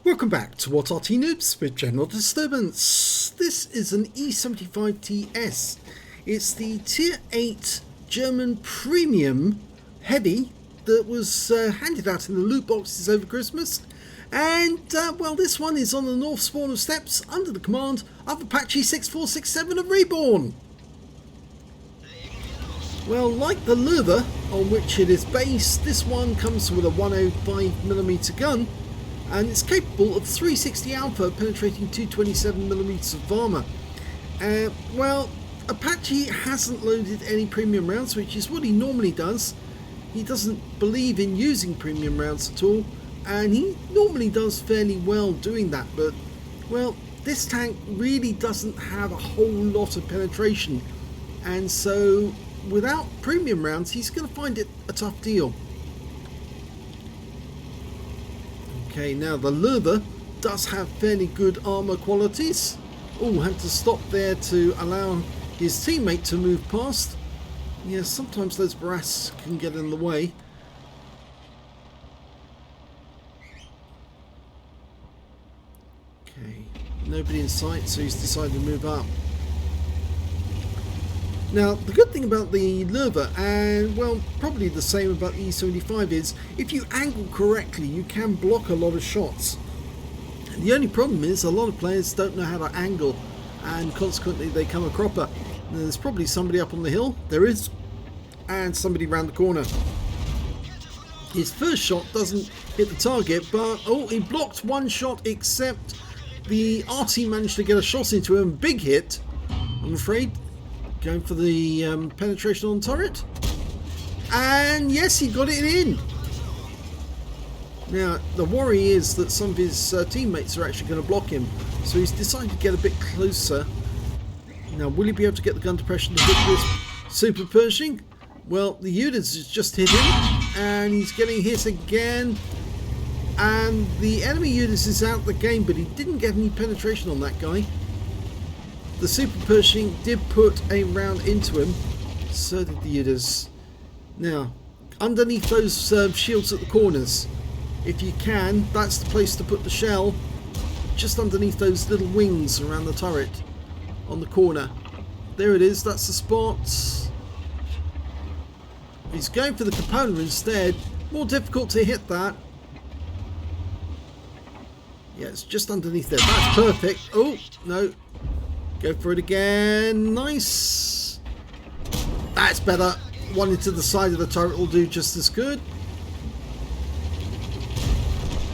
Welcome back to What Arty Noobs with General Disturbance. This is an E75TS. It's the Tier 8 German Premium Heavy that was handed out in the loot boxes over Christmas. And, well, this one is on the north spawn of steps under the command of Apache 6467 of REBRN. Well, like the Löwe on which it is based, this one comes with a 105mm gun. And it's capable of 360 alpha penetrating 227mm of armour. Well, Apache hasn't loaded any premium rounds, which is what he normally does. He doesn't believe in using premium rounds at all, and he normally does fairly well doing that, but, well, this tank really doesn't have a whole lot of penetration, and so without premium rounds he's going to find it a tough deal. Okay, now the Löwe does have fairly good armour qualities. Oh, had to stop there to allow his teammate to move past. Yeah, sometimes those brass can get in the way. Okay, nobody in sight, so he's decided to move up. Now, the good thing about the Löwe, and well, probably the same about the E75, is if you angle correctly, you can block a lot of shots. And the only problem is a lot of players don't know how to angle, and consequently they come a cropper. And there's probably somebody up on the hill, there is, and somebody round the corner. His first shot doesn't hit the target, but oh, he blocked one shot, except the Arty managed to get a shot into him. Big hit, I'm afraid. Going for the penetration on turret, and yes, he got it in. Now the worry is that some of his teammates are actually going to block him, so he's decided to get a bit closer. Now, will he be able to get the gun depression to hit this super Pershing? Well, the units has just hit him, and he's getting hit again, and the enemy units is out the game, but he didn't get any penetration on that guy. The Super Pershing did put a round into him, so did the Udas. Now, underneath those shields at the corners, if you can, that's the place to put the shell, just underneath those little wings around the turret on the corner. There it is, that's the spot. He's going for the cupola instead, more difficult to hit that. Yeah, it's just underneath there, that's perfect. Oh, no. Go for it again. Nice. That's better. One into the side of the turret will do just as good.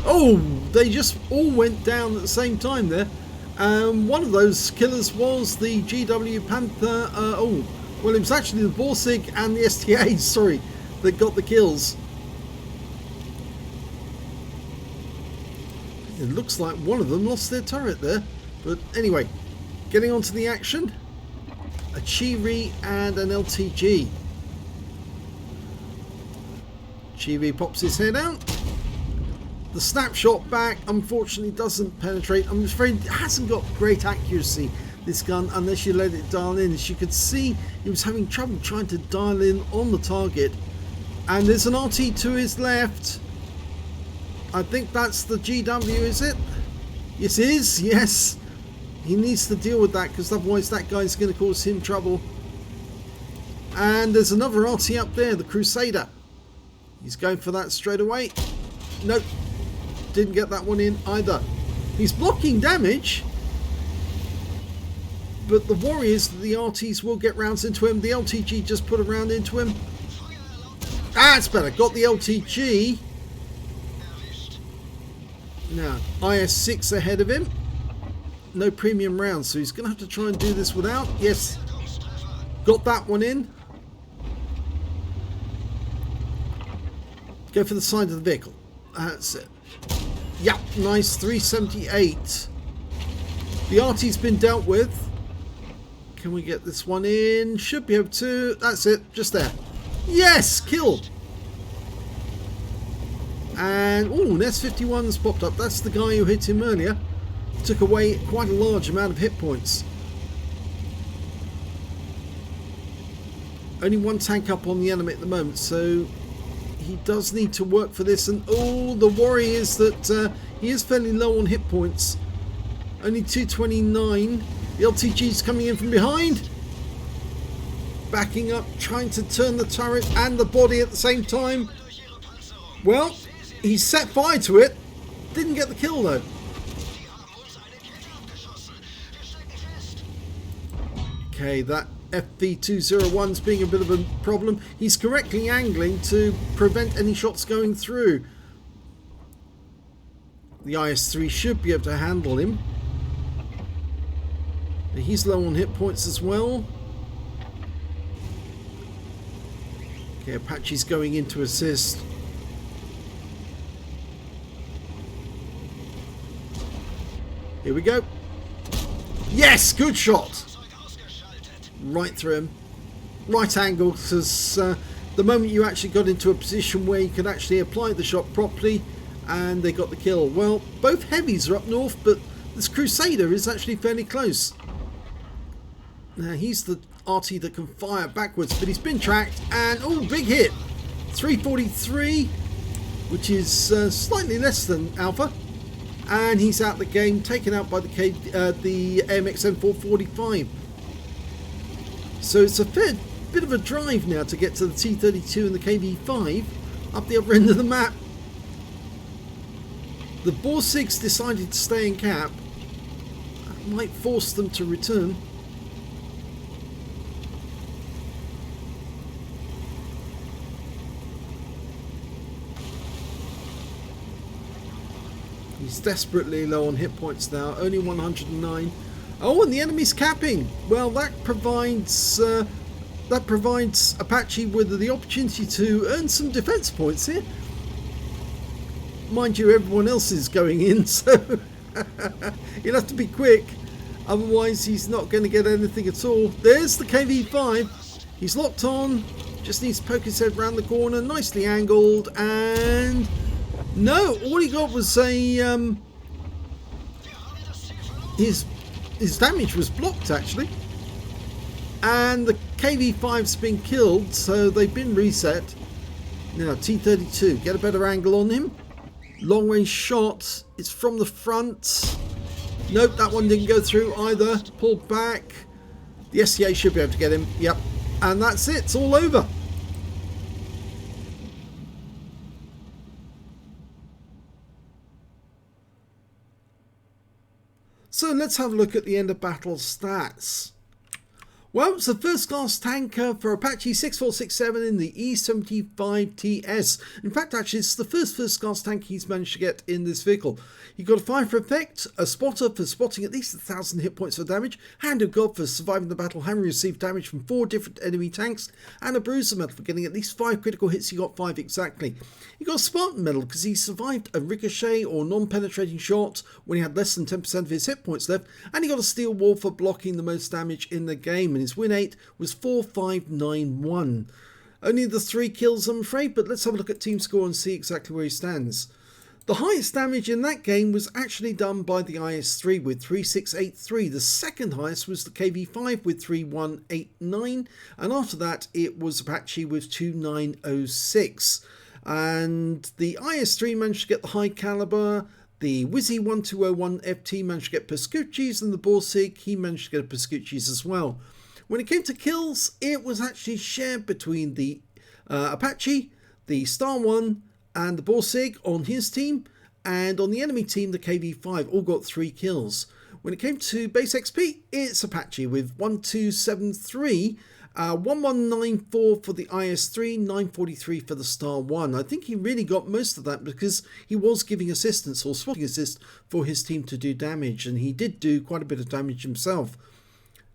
Oh, they just all went down at the same time there. One of those killers was the GW Panther. Oh, well, it was actually the Borsig and the STA, sorry, that got the kills. It looks like one of them lost their turret there. But anyway. Getting onto the action, a Chiri and an LTG. Chiri pops his head out. The snapshot back unfortunately doesn't penetrate. I'm afraid it hasn't got great accuracy, this gun, unless you let it dial in. As you could see, he was having trouble trying to dial in on the target. And there's an RT to his left. I think that's the GW, is it? Yes, it is, yes. He needs to deal with that, because otherwise that guy's going to cause him trouble. And there's another RT up there, the Crusader. He's going for that straight away. Nope, didn't get that one in either. He's blocking damage, but the worry is that the RTs will get rounds into him. The LTG just put a round into him. That's better, got the LTG. Now, IS-6 ahead of him. No premium rounds, so he's going to have to try and do this without. Yes, got that one in. Go for the side of the vehicle. That's it. Yep, nice, 378. The Arty's been dealt with. Can we get this one in? Should be able to. That's it, just there. Yes, kill. And, oh, an S51's popped up. That's the guy who hit him earlier. Took away quite a large amount of hit points. Only one tank up on the enemy at the moment, so he does need to work for this. And oh, the worry is that He is fairly low on hit points. Only 229. The LTG's coming in from behind. Backing up, trying to turn the turret and the body at the same time. Well, he set fire to it. Didn't get the kill though. Okay, that FV201's being a bit of a problem. He's correctly angling to prevent any shots going through. The IS-3 should be able to handle him. He's low on hit points as well. Okay, Apache's going in to assist. Here we go. Yes, good shot. Right through him. Right angle, because the moment you actually got into a position where you could actually apply the shot properly, and they got the kill. Well, both heavies are up north, but this Crusader is actually fairly close. Now, he's the Arty that can fire backwards, but he's been tracked, and oh, big hit. 343, which is slightly less than Alpha. And he's out the game, taken out by the AMX M445. So it's a fair bit of a drive now to get to the T32 and the KV5 up the other end of the map. The Borsigs decided to stay in cap. That might force them to return. He's desperately low on hit points now, only 109. Oh, and the enemy's capping. Well, that provides Apache with the opportunity to earn some defense points here. Mind you, everyone else is going in, so you'll have to be quick. Otherwise, he's not going to get anything at all. There's the KV5. He's locked on. Just needs to poke his head round the corner. Nicely angled. And no, all he got was a... His damage was blocked, actually. And the KV5's been killed, so they've been reset. Now, T32. Get a better angle on him. Long range shot. It's from the front. Nope, that one didn't go through either. Pulled back. The SCA should be able to get him. Yep. And that's it. It's all over. So let's have a look at the end of battle stats. Well, it's the first class tanker for Apache 6467 in the E75TS. In fact, actually, it's the first class tank he's managed to get in this vehicle. He got a fire for effect, a spotter for spotting at least 1,000 hit points for damage, hand of God for surviving the battle, having received damage from 4 different enemy tanks, and a bruiser medal for getting at least 5 critical hits. He got 5 exactly. He got a Spartan medal because he survived a ricochet or non-penetrating shot when he had less than 10% of his hit points left, and he got a steel wall for blocking the most damage in the game. And his win 8 was 4591. Only the 3 kills, I'm afraid, but let's have a look at team score and see exactly where he stands. The highest damage in that game was actually done by the IS-3 with 3683. The second highest was the KV-5 with 3189, and after that it was Apache with 2906. And the IS-3 managed to get the high caliber. The Wizzy 1201 FT managed to get Pescucci's, and the Borsig, he managed to get a Pescucci's as well. When it came to kills, it was actually shared between the Apache, the Star 1, and the Borsig on his team, and on the enemy team, the KV-5 all got 3 kills. When it came to base XP, it's Apache with 1273, 1194 for the IS-3, 943 for the Star 1. I think he really got most of that because he was giving assistance or spotting assist for his team to do damage, and he did do quite a bit of damage himself.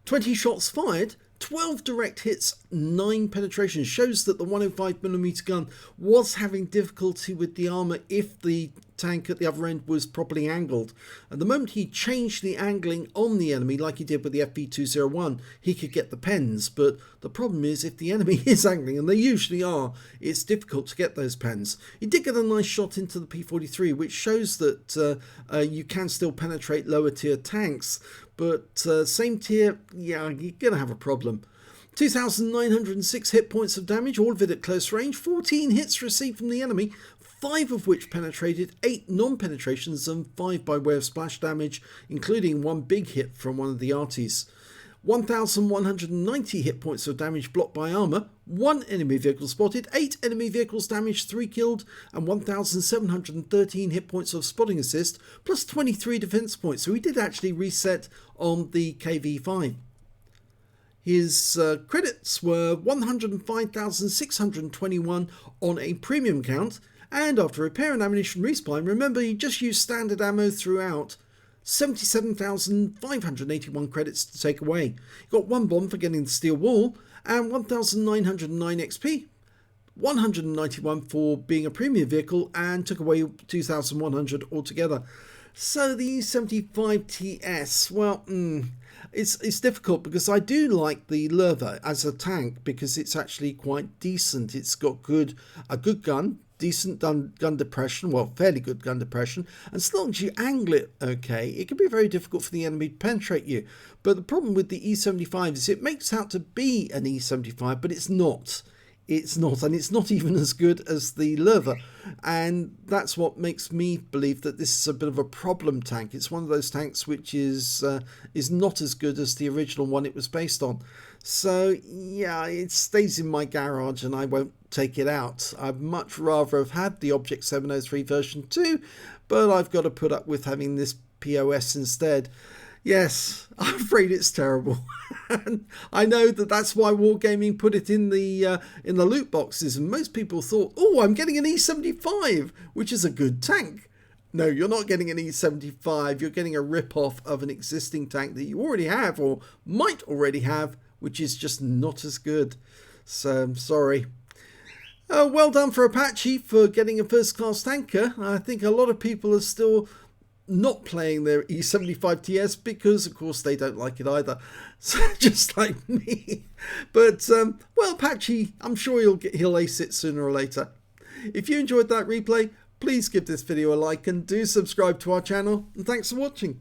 20 shots fired, 12 direct hits, 9 penetrations. Shows that the 105mm gun was having difficulty with the armor if the tank at the other end was properly angled. And the moment he changed the angling on the enemy, like he did with the FV201, he could get the pens. But the problem is, if the enemy is angling, and they usually are, it's difficult to get those pens. He did get a nice shot into the P43, which shows that you can still penetrate lower tier tanks. But same tier, yeah, you're going to have a problem. 2,906 hit points of damage, all of it at close range. 14 hits received from the enemy. 5 of which penetrated, 8 non-penetrations and 5 by way of splash damage, including 1 big hit from one of the Artys. 1,190 hit points of damage blocked by armour, 1 enemy vehicle spotted, 8 enemy vehicles damaged, 3 killed, and 1,713 hit points of spotting assist, plus 23 defence points. So he did actually reset on the KV5. His credits were 105,621 on a premium count, and after repair and ammunition resupply, remember he just used standard ammo throughout, 77,581 credits to take away. He got 1 bomb for getting the steel wall, and 1,909 XP, 191 for being a premium vehicle, and took away 2,100 altogether. So the E75TS, well, it's difficult because I do like the Lerva as a tank because it's actually quite decent. It's got a good gun, decent gun depression, well, fairly good gun depression, and as long as you angle it okay, it can be very difficult for the enemy to penetrate you. But the problem with the E75 is it makes out to be an E75, but it's not. It's not, and it's not even as good as the Lerva, and that's what makes me believe that this is a bit of a problem tank. It's one of those tanks which is not as good as the original one it was based on. So yeah, it stays in my garage and I won't take it out. I'd much rather have had the Object 703 version 2, but I've got to put up with having this POS instead. Yes, I'm afraid it's terrible. And I know that that's why Wargaming put it in the loot boxes, and most people thought, oh, I'm getting an E75, which is a good tank. No, you're not getting an E75, you're getting a rip-off of an existing tank that you already have or might already have, which is just not as good. So, I'm sorry. Well done for Apache for getting a first-class tanker. I think a lot of people are still not playing their E75TS because, of course, they don't like it either. So, just like me. But, well, Apache, I'm sure he'll ace it sooner or later. If you enjoyed that replay, please give this video a like and do subscribe to our channel. And thanks for watching.